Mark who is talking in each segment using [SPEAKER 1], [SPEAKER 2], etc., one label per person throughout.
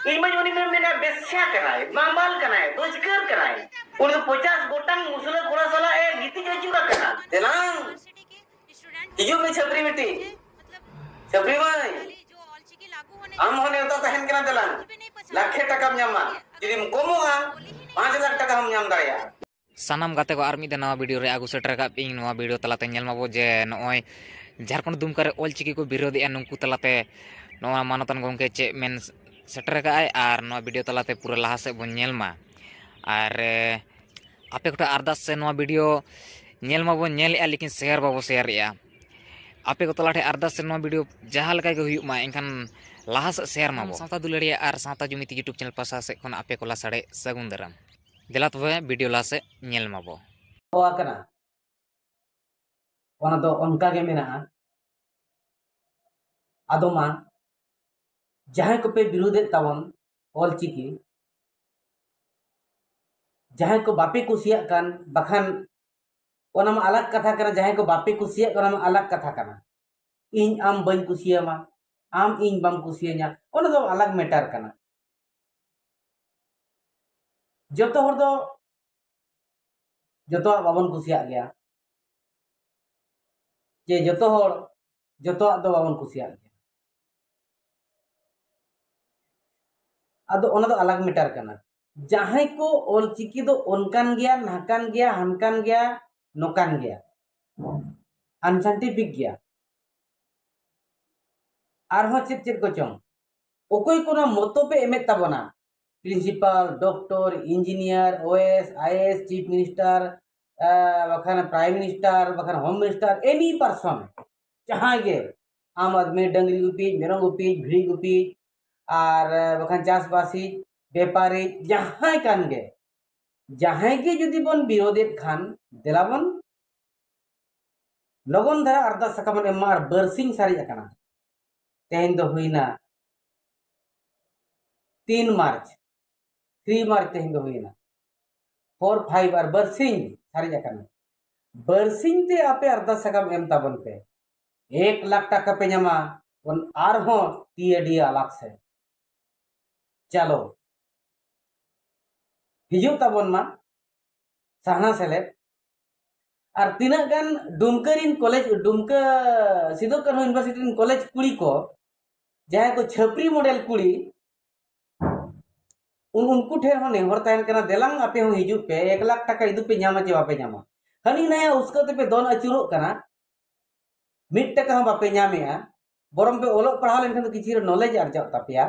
[SPEAKER 1] इमन उनी में मेना बेस्या कराए मामाल कराए रोजगार कराए उन 50 गोटन मुसले कोड़ा साला ए गीती जचुरा करा देलांग हिजू में छपरी बेटी छपरी भाई आम होने तो तहन कना देलांग लाखे टका ᱧᱟᱢᱟ जुदी कमोगा 5 लाख टका हम ᱧᱟᱢ दाया
[SPEAKER 2] सानाम गाते को आर मिद नवा वीडियो रे आगु सेटर का पिंग नवा वीडियो तलाते नेल माबो जे नय झारखंड दुमका रे ऑलचिकी को विरोधी ए नुंकु तलाते नवा मानतन गंके चे मेन सेटर का आय आर नवा वीडियो तलाते पूरा लाहा से बन नेल मा आर आपे कोटा अरदास से नवा वीडियो नेल माबो नेल ए लेकिन शेयर बाबो शेयर या आपे को तलाटे अरदास से नवा वीडियो जहां लगा के हुयु मा एनखान लाहा से शेयर माबो सावता दुलड़िया आर सावता जुमिति यूट्यूब चैनल पासा से खन आपे को ला साड़े सगुन दराम देला तबे वीडियो ला से नेल माबो
[SPEAKER 3] कना ओना दो उनका के मेना आदो मा जहां को पे विरोध तावन ऑलचिकी जहां को बापे कुसिया कान बखान ओना मा अलग कथा कना जहां को बापे कुसिया ओना मा अलग कथा कना इन आम बन कुसिया मा आम इन बम कुसिया ओना दो अलग मैटर कना जतो हर दो जतो बाबन कुसिया गया जे जतो हर जतो दो बाबन कुसिया गया आदो ओना दो अलग मैटर कना जहां को ऑलचिकी दो ओनकान गया नाकान गया हनकान गया नोकान गया अनसाइंटिफिक गया आरहो चेत चेत को चों ओकोई कोना मतो पे एमे ताबना principal doctor engineer OS IAS chief minister बखान प्राइम मिनिस्टर बखान होम मिनिस्टर एनी पर्सन जहां गे आम आदमी डंगरी गुपी मेरम गुपी भिड़ी गुपी और बखान चासबासी व्यापारी जहां कान गे जुदी बन विरोधेत खान देलाबन लगन धारा अरदास सकामन एमा आर बरसिंग सारी अकना तेहन दो हुईना 3 मार्च 3 मार्च तेहन दो हुईना 4 5 और बरसिंग सारी अकना बरसिंग ते आपे अरदास सकाम एम ताबन पे 1 लाख टका पे ᱧᱟᱢᱟ उन आर हो टीएडी अलग से चलो हिजू ताबन मा सहना सेले और तीना गान दुमकरिन college Dumka Sido Kanhu university college कुड़ी को जहां को छपरी मॉडल कुड़ी उनको ठेर हो नेहर तहन कना देलांग आपे हो हिजू पे 1 लाख टका इदु पे ᱧᱟᱢᱟ चे बापे ᱧᱟᱢᱟ हनी नया उसको ते पे दोन अचुरो कना मिट टका हो बापे ᱧᱟᱢᱮया बरम पे ओलो पढ़ा लेन तो किछि नॉलेज अर्जाव तापिया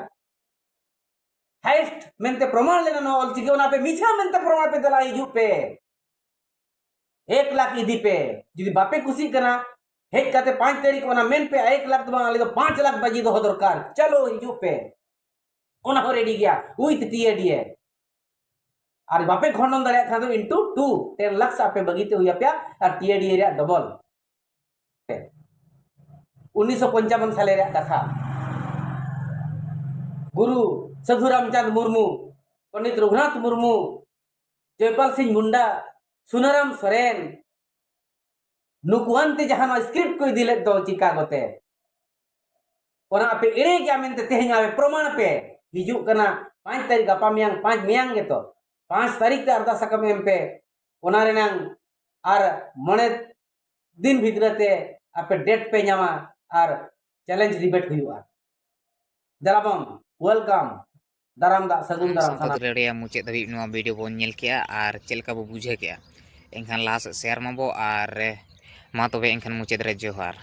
[SPEAKER 3] हाइस्ट मेनते प्रमाण लेना नो ऑलचिकी ओना पे मिछा मेनते प्रमाण पे दला हिजू पे 1 लाख इदी पे जुदी बापे खुशी कना हेक काते 5 तारीख ओना मेन पे 1 लाख तो आले तो 5 लाख बाजी दो दरकार चलो हिजू पे ओना हो रेडी गया विथ टीएडी और बापे खंडन दाड़े खान तो इनटू 2 10 लाख आपे बगीते हुई पे और टीएडी रे डबल 1955 साले रे कथा गुरु साधु रामचंद्र मुर्मू पंडित रघुनाथ मुर्मू जयपाल सिंह मुंडा सुनाराम सोरेन नुकुआनते जहां स्क्रिप्ट को दिले दो चिकागोते ओना पे एड़े गया मेनते तेहन आवे प्रमाण पे हिजू कना 5 तारीख गपा मियांग 5 मियांग गे तो 5 तारीख ते अरदास सकम एम पे ओना रेनांग आर मने दिन भितरते आपे डेट पे ᱧᱟᱢᱟ आर चैलेंज डिबेट हुआ दराबम वेलकम दाराम दा सगुन दाराम
[SPEAKER 2] साना रेडिया मुचे दबी नवा वीडियो बो नेल केया आर चेलका बो बुझे केया एनखान लास शेयर माबो आर मा तबे एनखान मुचे रे जोहार।